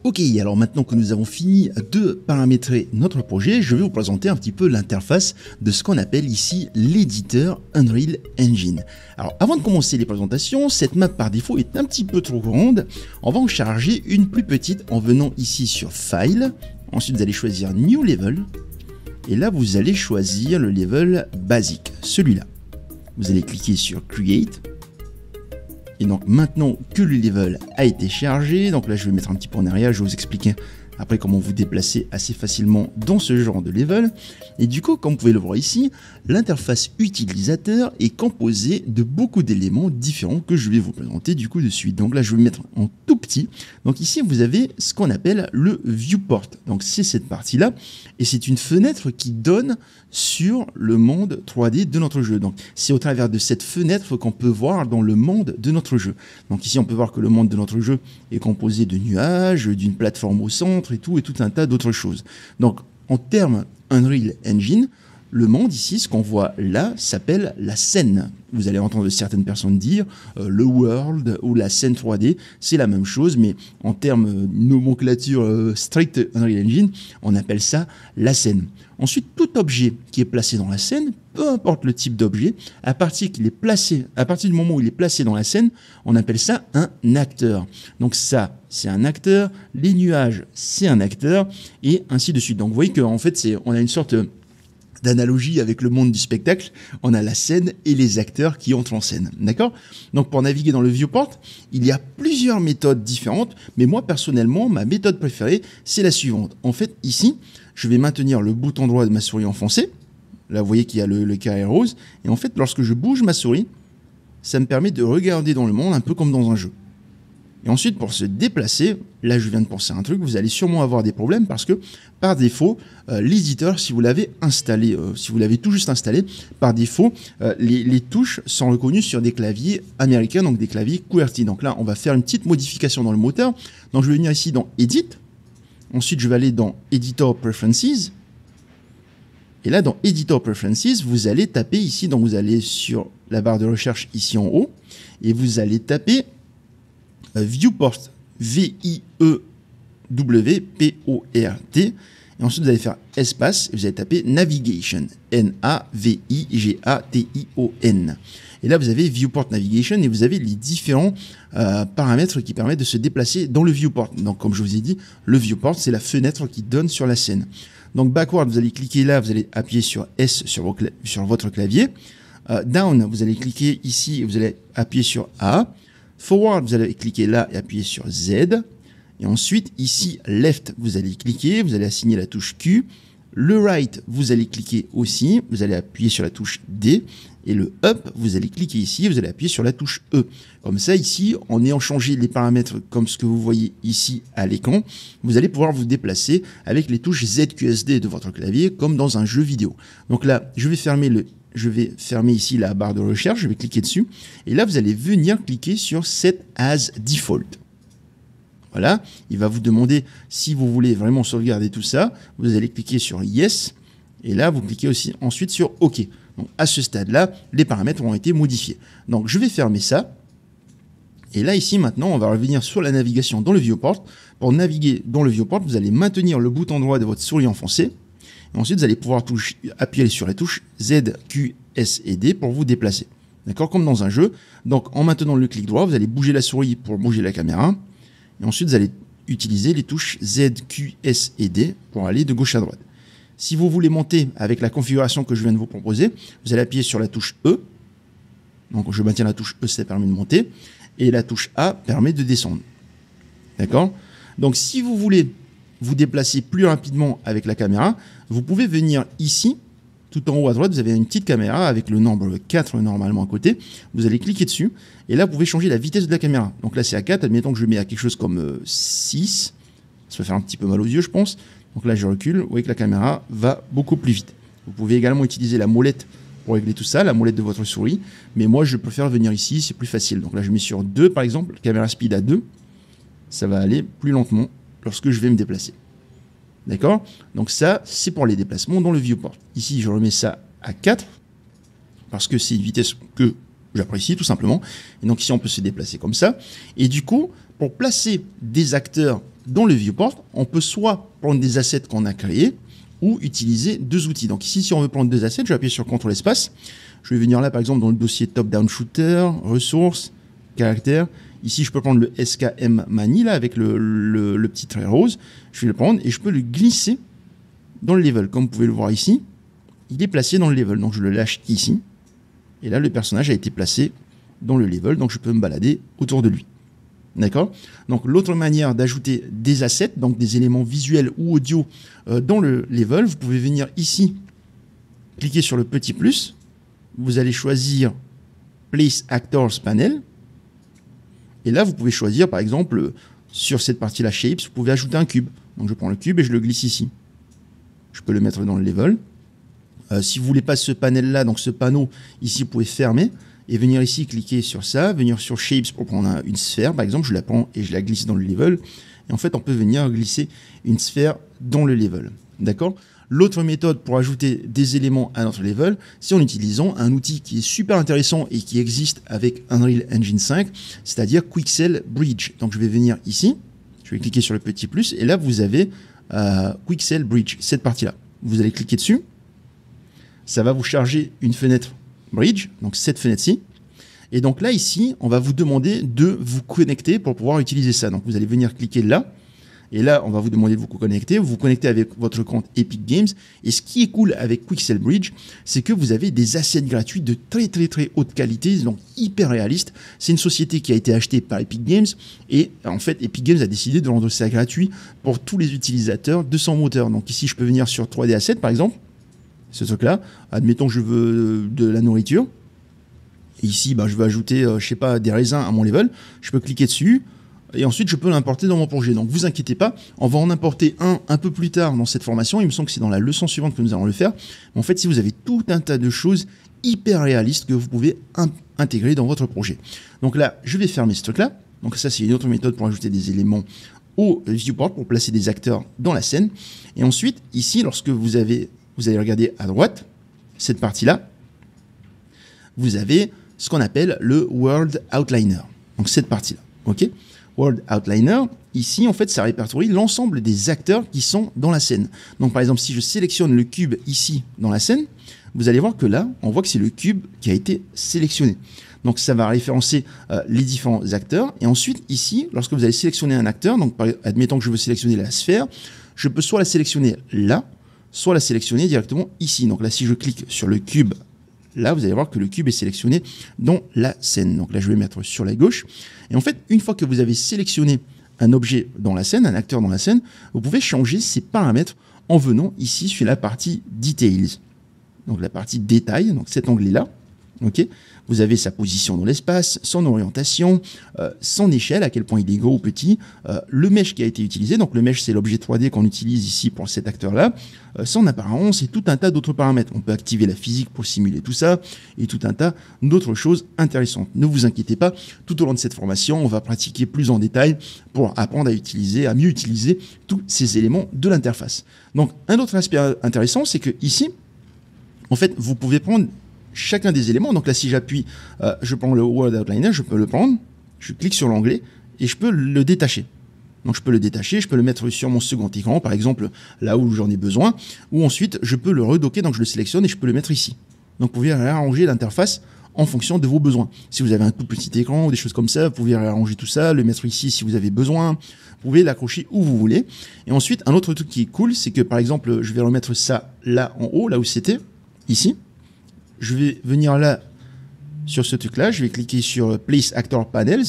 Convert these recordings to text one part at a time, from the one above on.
Ok, alors maintenant que nous avons fini de paramétrer notre projet, je vais vous présenter un petit peu l'interface de ce qu'on appelle ici l'éditeur Unreal Engine. Alors avant de commencer les présentations, cette map par défaut est un petit peu trop grande. On va en charger une plus petite en venant ici sur File. Ensuite vous allez choisir New Level. Et là vous allez choisir le level basique, celui-là. Vous allez cliquer sur Create. Et donc maintenant que le level a été chargé, donc là je vais mettre un petit peu en arrière, je vais vous expliquer après comment vous déplacer assez facilement dans ce genre de level. Et du coup, comme vous pouvez le voir ici, l'interface utilisateur est composée de beaucoup d'éléments différents que je vais vous présenter du coup de suite. Donc là je vais mettre en tout petit. Donc ici vous avez ce qu'on appelle le viewport. Donc c'est cette partie-là et c'est une fenêtre qui donne sur le monde 3D de notre jeu. Donc c'est au travers de cette fenêtre qu'on peut voir dans le monde de notre jeu. Donc ici on peut voir que le monde de notre jeu est composé de nuages, d'une plateforme au centre et tout un tas d'autres choses. Donc en termes Unreal Engine, le monde ici, ce qu'on voit là, s'appelle la scène. Vous allez entendre certaines personnes dire le world ou la scène 3D, c'est la même chose, mais en termes nomenclature strict Unreal Engine, on appelle ça la scène. Ensuite, tout objet qui est placé dans la scène, peu importe le type d'objet, à partir du moment où il est placé dans la scène, on appelle ça un acteur. Donc ça, c'est un acteur, les nuages, c'est un acteur, et ainsi de suite. Donc vous voyez qu'en fait, on a une sorte d'analogie avec le monde du spectacle, on a la scène et les acteurs qui entrent en scène, d'accord? Donc pour naviguer dans le viewport, il y a plusieurs méthodes différentes, mais moi personnellement, ma méthode préférée, c'est la suivante. En fait, ici, je vais maintenir le bouton droit de ma souris enfoncé, là vous voyez qu'il y a le carré rose, et en fait, lorsque je bouge ma souris, ça me permet de regarder dans le monde un peu comme dans un jeu. Et ensuite, pour se déplacer, là je viens de penser à un truc, vous allez sûrement avoir des problèmes parce que par défaut, l'éditeur, si vous l'avez installé, si vous l'avez tout juste installé, par défaut, les touches sont reconnues sur des claviers américains, donc des claviers QWERTY. Donc là, on va faire une petite modification dans le moteur. Donc je vais venir ici dans Edit, ensuite je vais aller dans Editor Preferences. Et là, dans Editor Preferences, vous allez taper ici, donc vous allez sur la barre de recherche ici en haut, et vous allez taper Viewport, V-I-E-W-P-O-R-T, et ensuite vous allez faire espace, et vous allez taper Navigation, N-A-V-I-G-A-T-I-O-N. Et là vous avez Viewport Navigation, et vous avez les différents paramètres qui permettent de se déplacer dans le viewport. Donc comme je vous ai dit, le viewport c'est la fenêtre qui donne sur la scène. Donc backward, vous allez cliquer là, vous allez appuyer sur S sur votre clavier. Down, vous allez cliquer ici, et vous allez appuyer sur A. Forward, vous allez cliquer là et appuyer sur Z. Et ensuite, ici, Left, vous allez cliquer, vous allez assigner la touche Q. Le Right, vous allez cliquer aussi, vous allez appuyer sur la touche D. Et le Up, vous allez cliquer ici, vous allez appuyer sur la touche E. Comme ça, ici, en ayant changé les paramètres comme ce que vous voyez ici à l'écran, vous allez pouvoir vous déplacer avec les touches ZQSD de votre clavier comme dans un jeu vidéo. Donc là, je vais fermer ici la barre de recherche, je vais cliquer dessus, et là vous allez venir cliquer sur Set as Default. Voilà, il va vous demander si vous voulez vraiment sauvegarder tout ça, vous allez cliquer sur Yes, et là vous cliquez aussi ensuite sur OK. Donc à ce stade-là, les paramètres ont été modifiés. Donc je vais fermer ça, et là ici maintenant on va revenir sur la navigation dans le viewport. Pour naviguer dans le viewport, vous allez maintenir le bouton droit de votre souris enfoncé. Ensuite, vous allez pouvoir appuyer sur la touche Z, Q, S et D pour vous déplacer. D'accord? Comme dans un jeu. Donc, en maintenant le clic droit, vous allez bouger la souris pour bouger la caméra. Et ensuite, vous allez utiliser les touches Z, Q, S et D pour aller de gauche à droite. Si vous voulez monter avec la configuration que je viens de vous proposer, vous allez appuyer sur la touche E. Donc, je maintiens la touche E, ça permet de monter. Et la touche A permet de descendre. D'accord? Donc, si vous voulez vous déplacer plus rapidement avec la caméra, vous pouvez venir ici, tout en haut à droite, vous avez une petite caméra avec le nombre 4 normalement à côté. Vous allez cliquer dessus, et là, vous pouvez changer la vitesse de la caméra. Donc là, c'est à 4, admettons que je mets à quelque chose comme 6. Ça va faire un petit peu mal aux yeux, je pense. Donc là, je recule, vous voyez que la caméra va beaucoup plus vite. Vous pouvez également utiliser la molette pour régler tout ça, la molette de votre souris. Mais moi, je préfère venir ici, c'est plus facile. Donc là, je mets sur 2, par exemple, caméra speed à 2. Ça va aller plus lentement lorsque je vais me déplacer. D'accord? Donc ça, c'est pour les déplacements dans le viewport. Ici, je remets ça à 4, parce que c'est une vitesse que j'apprécie tout simplement. Et donc ici, on peut se déplacer comme ça. Et du coup, pour placer des acteurs dans le viewport, on peut soit prendre des assets qu'on a créés ou utiliser deux outils. Donc ici, si on veut prendre deux assets, je vais appuyer sur CTRL espace. Je vais venir là, par exemple, dans le dossier top-down shooter, ressources, caractères. Ici, je peux prendre le SKM Mani, là, avec le petit trait rose. Je vais le prendre et je peux le glisser dans le level. Comme vous pouvez le voir ici, il est placé dans le level. Donc, je le lâche ici. Et là, le personnage a été placé dans le level. Donc, je peux me balader autour de lui. D'accord? Donc, l'autre manière d'ajouter des assets, donc des éléments visuels ou audio dans le level, vous pouvez venir ici, cliquer sur le petit plus. Vous allez choisir Place Actors Panel. Et là, vous pouvez choisir, par exemple, sur cette partie-là, Shapes, vous pouvez ajouter un cube. Donc, je prends le cube et je le glisse ici. Je peux le mettre dans le level. Si vous ne voulez pas ce panel-là, donc ce panneau, ici, vous pouvez fermer et venir ici, cliquer sur ça, venir sur Shapes pour prendre une sphère, par exemple. Je la prends et je la glisse dans le level. Et en fait, on peut venir glisser une sphère dans le level. D'accord ? L'autre méthode pour ajouter des éléments à notre level, c'est en utilisant un outil qui est super intéressant et qui existe avec Unreal Engine 5, c'est-à-dire Quixel Bridge. Donc je vais venir ici, je vais cliquer sur le petit plus, et là vous avez Quixel Bridge, cette partie-là. Vous allez cliquer dessus, ça va vous charger une fenêtre Bridge, donc cette fenêtre-ci. Et donc là, ici, on va vous demander de vous connecter pour pouvoir utiliser ça. Donc vous allez venir cliquer là. Et là, on va vous demander de vous connecter. Vous vous connectez avec votre compte Epic Games. Et ce qui est cool avec Quixel Bridge, c'est que vous avez des assets gratuits de très très très haute qualité, donc hyper réalistes. C'est une société qui a été achetée par Epic Games. Et en fait, Epic Games a décidé de rendre ça gratuit pour tous les utilisateurs de son moteur. Donc ici, je peux venir sur 3D Assets, par exemple. Ce truc-là. Admettons que je veux de la nourriture. Et ici, je veux ajouter, je sais pas, des raisins à mon level. Je peux cliquer dessus. Et ensuite, je peux l'importer dans mon projet. Donc, vous inquiétez pas, on va en importer un peu plus tard dans cette formation. Il me semble que c'est dans la leçon suivante que nous allons le faire. Mais en fait, si vous avez tout un tas de choses hyper réalistes que vous pouvez intégrer dans votre projet. Donc là, je vais fermer ce truc-là. Donc ça, c'est une autre méthode pour ajouter des éléments au viewport, pour placer des acteurs dans la scène. Et ensuite, ici, lorsque vous allez regarder à droite, cette partie-là, vous avez ce qu'on appelle le World Outliner. Donc cette partie-là, ok ? World Outliner, ici, en fait, ça répertorie l'ensemble des acteurs qui sont dans la scène. Donc, par exemple, si je sélectionne le cube ici dans la scène, vous allez voir que là, on voit que c'est le cube qui a été sélectionné. Donc, ça va référencer les différents acteurs. Et ensuite, ici, lorsque vous allez sélectionner un acteur, donc admettons que je veux sélectionner la sphère, je peux soit la sélectionner là, soit la sélectionner directement ici. Donc là, si je clique sur le cube, là, vous allez voir que le cube est sélectionné dans la scène. Donc là, je vais mettre sur la gauche. Et en fait, une fois que vous avez sélectionné un objet dans la scène, un acteur dans la scène, vous pouvez changer ces paramètres en venant ici sur la partie Details. Donc la partie Détail, donc cet onglet-là. Okay, vous avez sa position dans l'espace, son orientation, son échelle, à quel point il est gros ou petit, le mesh qui a été utilisé. Donc le mesh, c'est l'objet 3D qu'on utilise ici pour cet acteur-là, son apparence et tout un tas d'autres paramètres. On peut activer la physique pour simuler tout ça et tout un tas d'autres choses intéressantes. Ne vous inquiétez pas, tout au long de cette formation, on va pratiquer plus en détail pour apprendre à mieux utiliser tous ces éléments de l'interface. Donc un autre aspect intéressant, c'est que ici, en fait, vous pouvez prendre chacun des éléments. Donc là, si j'appuie, je prends le World Outliner, je peux le prendre, je clique sur l'onglet et je peux le détacher. Donc je peux le détacher, je peux le mettre sur mon second écran, par exemple là où j'en ai besoin, ou ensuite je peux le redocker, donc je le sélectionne et je peux le mettre ici. Donc vous pouvez réarranger l'interface en fonction de vos besoins. Si vous avez un tout petit écran ou des choses comme ça, vous pouvez réarranger tout ça, le mettre ici si vous avez besoin, vous pouvez l'accrocher où vous voulez. Et ensuite, un autre truc qui est cool, c'est que par exemple, je vais remettre ça là en haut, là où c'était, ici. Je vais venir là, sur ce truc-là, je vais cliquer sur Place Actor Panels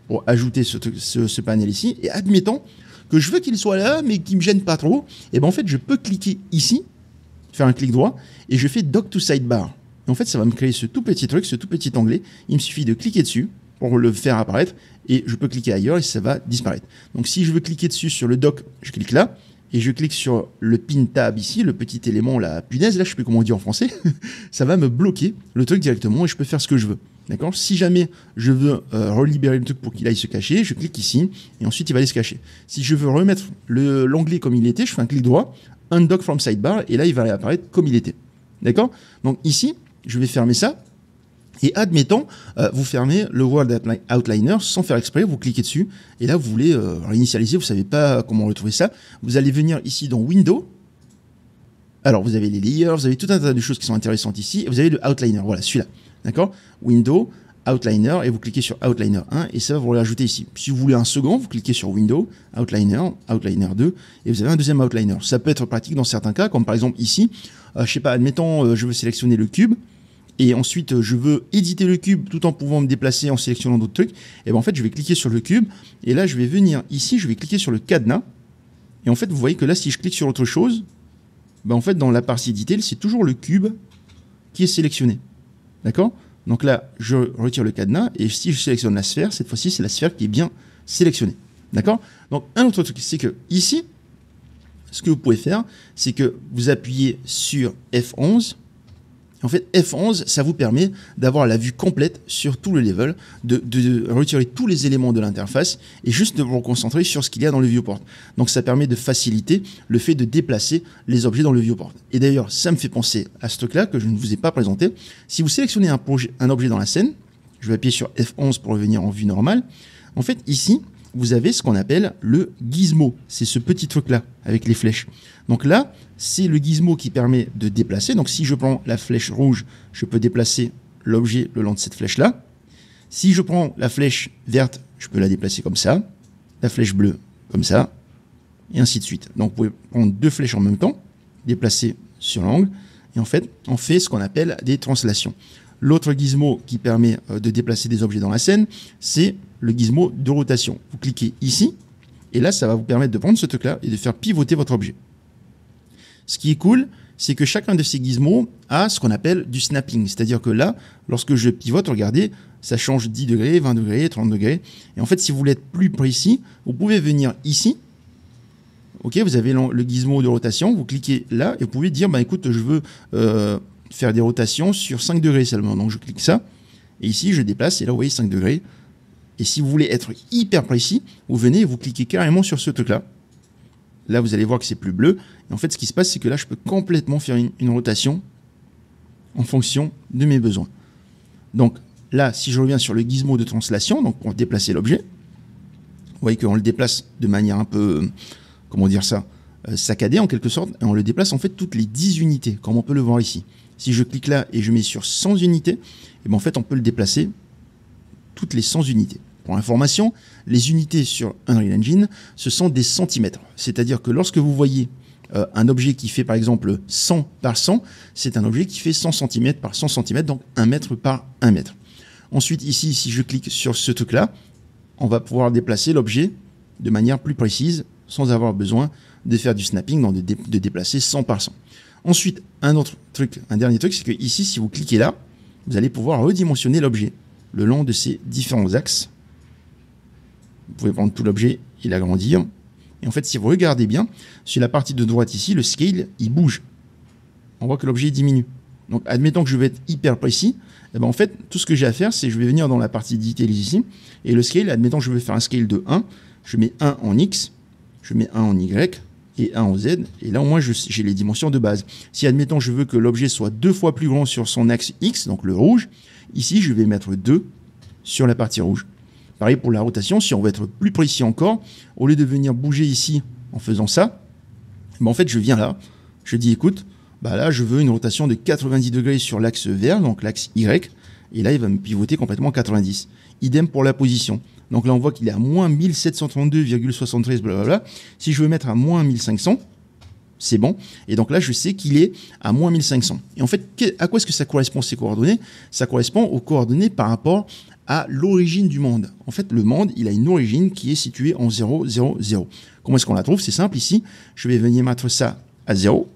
pour ajouter ce panel ici. Et admettons que je veux qu'il soit là, mais qu'il ne me gêne pas trop, et bien en fait, je peux cliquer ici, faire un clic droit, et je fais Dock to Sidebar. Et en fait, ça va me créer ce tout petit truc, ce tout petit onglet. Il me suffit de cliquer dessus pour le faire apparaître, et je peux cliquer ailleurs et ça va disparaître. Donc si je veux cliquer dessus sur le dock, je clique là, et je clique sur le pin tab ici, le petit élément, la punaise, là, je sais plus comment on dit en français, ça va me bloquer le truc directement et je peux faire ce que je veux. D'accord ? Si jamais je veux relibérer le truc pour qu'il aille se cacher, je clique ici et ensuite il va aller se cacher. Si je veux remettre l'onglet comme il était, je fais un clic droit, Undock from Sidebar et là il va réapparaître comme il était. D'accord ? Donc ici, je vais fermer ça Et admettons, vous fermez le World Outliner sans faire exprès, vous cliquez dessus, et là vous voulez réinitialiser, vous ne savez pas comment retrouver ça. Vous allez venir ici dans Window. Alors vous avez les layers, vous avez tout un tas de choses qui sont intéressantes ici, et vous avez le Outliner, voilà celui-là, d'accord? Window, Outliner, et vous cliquez sur Outliner 1, et ça va vous le rajouter ici. Si vous voulez un second, vous cliquez sur Window, Outliner, Outliner 2, et vous avez un deuxième Outliner. Ça peut être pratique dans certains cas, comme par exemple ici, je sais pas, admettons, je veux sélectionner le cube, et ensuite je veux éditer le cube tout en pouvant me déplacer en sélectionnant d'autres trucs, et bien en fait je vais cliquer sur le cube, et là je vais venir ici, je vais cliquer sur le cadenas, et en fait vous voyez que là si je clique sur autre chose, ben en fait dans la partie éditer, c'est toujours le cube qui est sélectionné. D'accord? Donc là, je retire le cadenas, et si je sélectionne la sphère, cette fois-ci c'est la sphère qui est bien sélectionnée. D'accord? Donc un autre truc, c'est que ici, ce que vous pouvez faire, c'est que vous appuyez sur F11. En fait, F11, ça vous permet d'avoir la vue complète sur tout le level, de retirer tous les éléments de l'interface et juste de vous concentrer sur ce qu'il y a dans le viewport. Donc ça permet de faciliter le fait de déplacer les objets dans le viewport. Et d'ailleurs, ça me fait penser à ce truc-là que je ne vous ai pas présenté. Si vous sélectionnez un objet dans la scène, je vais appuyer sur F11 pour revenir en vue normale. En fait, ici, vous avez ce qu'on appelle le gizmo. C'est ce petit truc-là avec les flèches. Donc là, c'est le gizmo qui permet de déplacer. Donc si je prends la flèche rouge, je peux déplacer l'objet le long de cette flèche-là. Si je prends la flèche verte, je peux la déplacer comme ça. La flèche bleue, comme ça. Et ainsi de suite. Donc vous pouvez prendre deux flèches en même temps, déplacer sur l'angle. Et en fait, on fait ce qu'on appelle des translations. L'autre gizmo qui permet de déplacer des objets dans la scène, c'est le gizmo de rotation. Vous cliquez ici, et là, ça va vous permettre de prendre ce truc-là et de faire pivoter votre objet. Ce qui est cool, c'est que chacun de ces gizmos a ce qu'on appelle du snapping. C'est-à-dire que là, lorsque je pivote, regardez, ça change 10 degrés, 20 degrés, 30 degrés. Et en fait, si vous voulez être plus précis, vous pouvez venir ici. Ok, vous avez le gizmo de rotation, vous cliquez là et vous pouvez dire, bah, écoute, je veux faire des rotations sur 5 degrés seulement. Donc je clique ça, et ici je déplace, et là vous voyez 5 degrés. Et si vous voulez être hyper précis, vous venez et vous cliquez carrément sur ce truc-là. Là, vous allez voir que c'est plus bleu. Et en fait, ce qui se passe, c'est que là, je peux complètement faire une rotation en fonction de mes besoins. Donc là, si je reviens sur le gizmo de translation, donc pour déplacer l'objet, vous voyez qu'on le déplace de manière un peu, comment dire ça, saccadée en quelque sorte, et on le déplace en fait toutes les 10 unités, comme on peut le voir ici. Si je clique là et je mets sur 100 unités, et bien en fait, on peut le déplacer toutes les 100 unités. Pour information, les unités sur Unreal Engine, ce sont des centimètres. C'est-à-dire que lorsque vous voyez un objet qui fait par exemple 100 par 100, c'est un objet qui fait 100 cm par 100 cm, donc 1 mètre par 1 mètre. Ensuite, ici, si je clique sur ce truc-là, on va pouvoir déplacer l'objet de manière plus précise, sans avoir besoin de faire du snapping, donc de déplacer 100 par 100. Ensuite, un dernier truc, c'est que ici, si vous cliquez là, vous allez pouvoir redimensionner l'objet le long de ces différents axes. Vous pouvez prendre tout l'objet et l'agrandir. Et en fait, si vous regardez bien, sur la partie de droite ici, le scale, il bouge. On voit que l'objet diminue. Donc, admettons que je vais être hyper précis. Et ben, en fait, tout ce que j'ai à faire, c'est que je vais venir dans la partie details ici. Et le scale, admettons que je vais faire un scale de 1. Je mets 1 en X, je mets 1 en Y et 1 en Z. Et là, au moins, j'ai les dimensions de base. Si, admettons, je veux que l'objet soit 2 fois plus grand sur son axe X, donc le rouge, ici, je vais mettre 2 sur la partie rouge. Pareil pour la rotation, si on veut être plus précis encore, au lieu de venir bouger ici en faisant ça, ben en fait je viens là, je dis écoute, bah là je veux une rotation de 90 degrés sur l'axe vert, donc l'axe Y, et là il va me pivoter complètement 90. Idem pour la position. Donc là on voit qu'il est à moins 1732,73 blablabla. Si je veux mettre à moins 1500, c'est bon. Et donc là je sais qu'il est à moins 1500. Et en fait, à quoi est-ce que ça correspond ces coordonnées? Ça correspond aux coordonnées par rapport à l'origine du monde. En fait, le monde, il a une origine qui est située en 0, 0, 0. Comment est-ce qu'on la trouve? C'est simple ici. Je vais venir mettre ça à 0,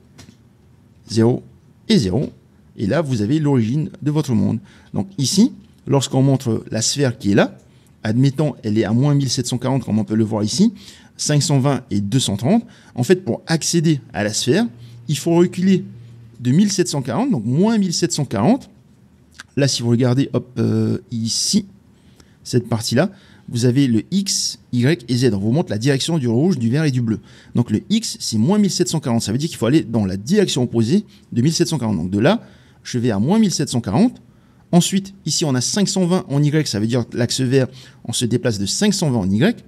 0 et 0. Et là, vous avez l'origine de votre monde. Donc ici, lorsqu'on montre la sphère qui est là, admettons, elle est à moins 1740, comme on peut le voir ici, 520 et 230. En fait, pour accéder à la sphère, il faut reculer de 1740, donc moins 1740. Là, si vous regardez, hop, ici, cette partie-là, vous avez le X, Y et Z. On vous montre la direction du rouge, du vert et du bleu. Donc le X, c'est moins 1740. Ça veut dire qu'il faut aller dans la direction opposée de 1740. Donc de là, je vais à moins 1740. Ensuite, ici, on a 520 en Y, ça veut dire l'axe vert, on se déplace de 520 en Y.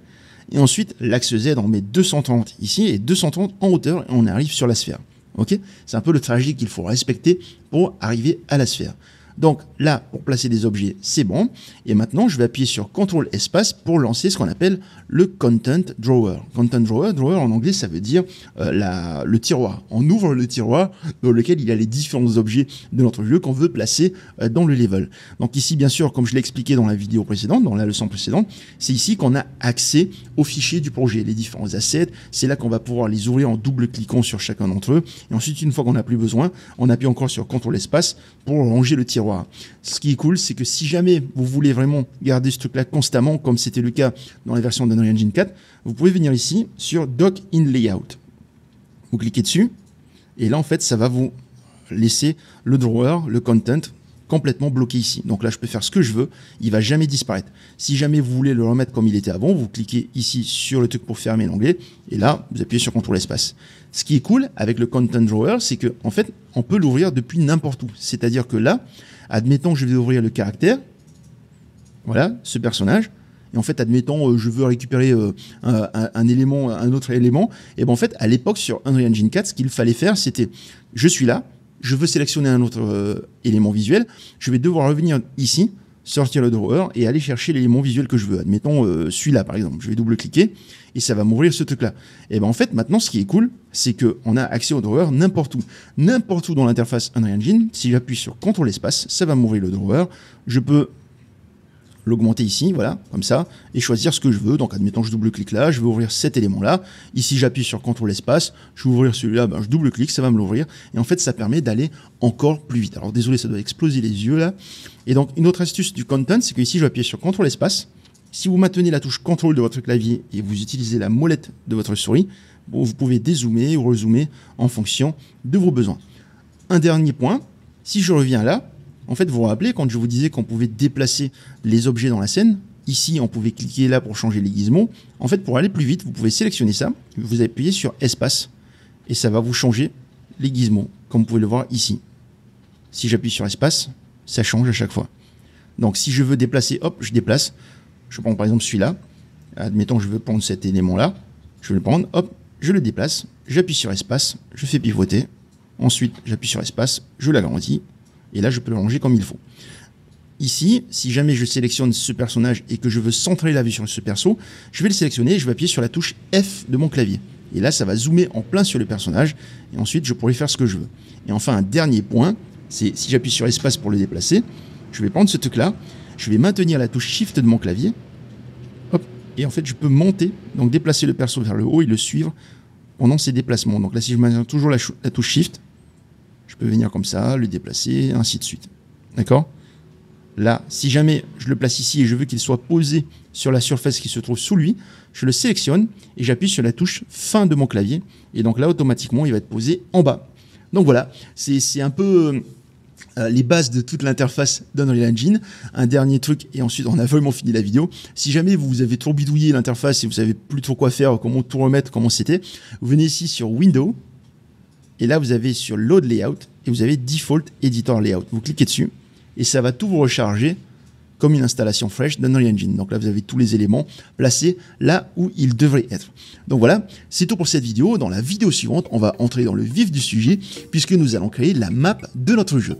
Et ensuite, l'axe Z, on met 230 ici et 230 en hauteur et on arrive sur la sphère. Ok, c'est un peu le trajet qu'il faut respecter pour arriver à la sphère. Donc là, pour placer des objets, c'est bon. Et maintenant, je vais appuyer sur CTRL espace pour lancer ce qu'on appelle le Content Drawer. Content Drawer, en anglais, ça veut dire le tiroir. On ouvre le tiroir dans lequel il y a les différents objets de notre jeu qu'on veut placer dans le level. Donc ici, bien sûr, comme je l'ai expliqué dans la vidéo précédente, dans la leçon précédente, c'est ici qu'on a accès aux fichiers du projet, les différents assets. C'est là qu'on va pouvoir les ouvrir en double-cliquant sur chacun d'entre eux. Et ensuite, une fois qu'on n'a plus besoin, on appuie encore sur CTRL espace pour ranger le tiroir. Ce qui est cool, c'est que si jamais vous voulez vraiment garder ce truc-là constamment, comme c'était le cas dans la version d'Unreal Engine 4, vous pouvez venir ici sur Dock in Layout. Vous cliquez dessus, et là, en fait, ça va vous laisser le drawer, le content, complètement bloqué ici. Donc là, je peux faire ce que je veux, il ne va jamais disparaître. Si jamais vous voulez le remettre comme il était avant, vous cliquez ici sur le truc pour fermer l'onglet, et là, vous appuyez sur CTRL espace. Ce qui est cool avec le Content Drawer, c'est qu'en fait, on peut l'ouvrir depuis n'importe où. C'est-à-dire que là, admettons que je vais ouvrir le caractère, voilà, ce personnage, et en fait, admettons, je veux récupérer un élément, un autre élément, et bien en fait, à l'époque, sur Unreal Engine 4, ce qu'il fallait faire, c'était, je suis là, je veux sélectionner un autre élément visuel, je vais devoir revenir ici, sortir le drawer et aller chercher l'élément visuel que je veux. Admettons celui-là par exemple, je vais double-cliquer et ça va m'ouvrir ce truc-là. Et ben en fait maintenant ce qui est cool, c'est qu'on a accès au drawer n'importe où dans l'interface Unreal Engine. Si j'appuie sur CTRL espace, ça va m'ouvrir le drawer. Je peux l'augmenter ici, voilà, comme ça, et choisir ce que je veux. Donc, admettons, je double-clique là, je vais ouvrir cet élément-là. Ici, j'appuie sur CTRL espace, je vais ouvrir celui-là, ben, je double-clique, ça va me l'ouvrir. Et en fait, ça permet d'aller encore plus vite. Alors, désolé, ça doit exploser les yeux là. Et donc, une autre astuce du content, c'est que ici, je vais appuyer sur CTRL espace. Si vous maintenez la touche CTRL de votre clavier et vous utilisez la molette de votre souris, bon, vous pouvez dézoomer ou rezoomer en fonction de vos besoins. Un dernier point, si je reviens là, en fait, vous vous rappelez quand je vous disais qu'on pouvait déplacer les objets dans la scène, ici, on pouvait cliquer là pour changer les gizmos. En fait, pour aller plus vite, vous pouvez sélectionner ça, vous appuyez sur espace, et ça va vous changer les gizmos, comme vous pouvez le voir ici. Si j'appuie sur espace, ça change à chaque fois. Donc, si je veux déplacer, hop, je déplace. Je prends par exemple celui-là. Admettons que je veux prendre cet élément-là. Je vais le prendre, hop, je le déplace, j'appuie sur espace, je fais pivoter. Ensuite, j'appuie sur espace, je l'agrandis. Et là, je peux le ranger comme il faut. Ici, si jamais je sélectionne ce personnage et que je veux centrer la vue sur ce perso, je vais le sélectionner et je vais appuyer sur la touche F de mon clavier. Et là, ça va zoomer en plein sur le personnage. Et ensuite, je pourrai faire ce que je veux. Et enfin, un dernier point, c'est si j'appuie sur espace pour le déplacer, je vais prendre ce truc-là, je vais maintenir la touche Shift de mon clavier. Hop, et en fait, je peux monter, donc déplacer le perso vers le haut et le suivre pendant ses déplacements. Donc là, si je maintiens toujours la touche Shift, je peux venir comme ça, le déplacer, ainsi de suite. D'accord ? Là, si jamais je le place ici et je veux qu'il soit posé sur la surface qui se trouve sous lui, je le sélectionne et j'appuie sur la touche fin de mon clavier. Et donc là, automatiquement, il va être posé en bas. Donc voilà, c'est un peu les bases de toute l'interface d'Unreal Engine. Un dernier truc, et ensuite on a vraiment fini la vidéo. Si jamais vous avez trop bidouillé l'interface et vous savez plus trop quoi faire, comment tout remettre, comment c'était, vous venez ici sur Windows. Et là, vous avez sur Load Layout et vous avez Default Editor Layout. Vous cliquez dessus et ça va tout vous recharger comme une installation fraîche d'Unreal Engine. Donc là, vous avez tous les éléments placés là où ils devraient être. Donc voilà, c'est tout pour cette vidéo. Dans la vidéo suivante, on va entrer dans le vif du sujet puisque nous allons créer la map de notre jeu.